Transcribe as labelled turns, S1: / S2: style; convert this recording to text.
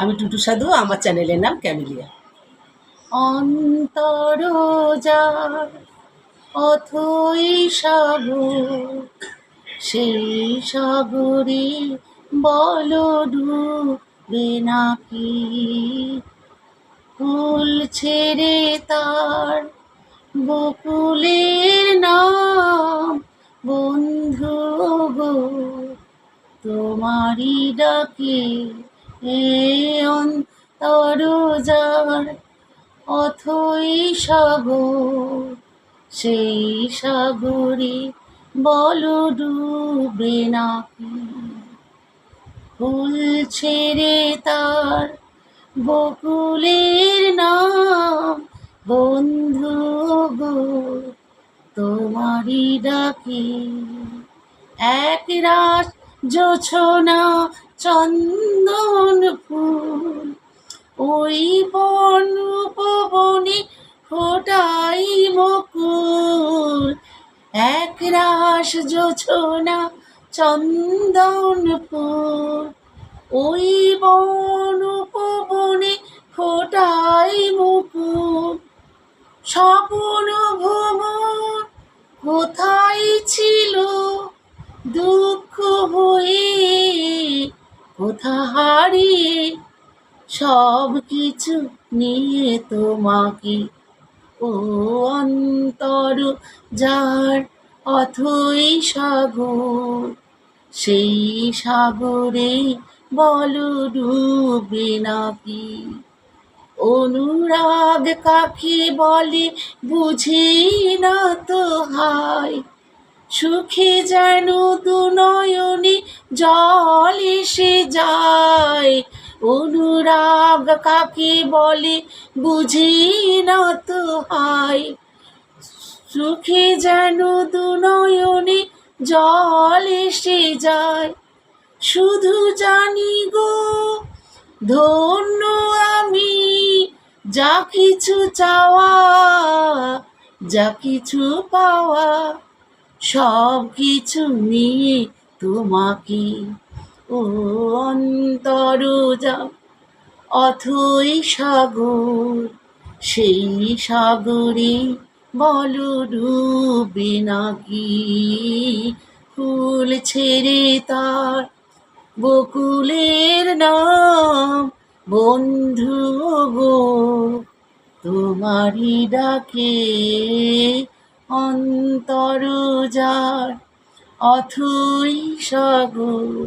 S1: আমি টুটু সাধু, আমার চ্যানেলের নাম ক্যামেলিয়া। অন্তরজার অথই সাগর, সেই সাগরে বল ডুবে নাকি, ফুল ছেড়ে তার বকুলের নাম, বন্ধু গো তোমারই ডাকে এ অন্তরজার অথই সাগর, সেই সাগরে বল ডুবে নাকি, ফুল ছেড়ে তার বকুলের নাম, বন্ধু গো তোমারই ডাকে, এক রাস জোছনা চন্দন ফুল, ওই বন উপবনে ফোটাই বকুল, এক রাস জোছনা চন্দন ফুল, ওই বন উপবনে ফোটাই মুকুল, স্বপ্ন ভ্রমণ কোথায় ছিল, দুঃখ হয়ে কোথা হারিয়ে, সব কিছু নিয়ে তোমাকে ও অন্তর যার অথই সাগর, সেই সাগরে বল ডুবে নাকি, অনুরাগ কাকে বলে বুঝি না তো হায়, সুখে যেন দু নয়নে জল এসে যায়, অনুরাগ কাকে বলে বুঝি না তো হায়, সুখে যেন দু নয়নে জল এসে যায়, শুধু জানি গো ধন্য আমি, যা কিছু চাওয়া যা কিছু পাওয়া সব কিছু নিয়ে তোমাকে ও অন্তরজার অথই সাগর, সেই সাগরে বল ডুবে নাকি, ফুল ছেড়ে তার বকুলের নাম, বন্ধু গো তোমারই ডাকে অন্তরজার অথই সাগর।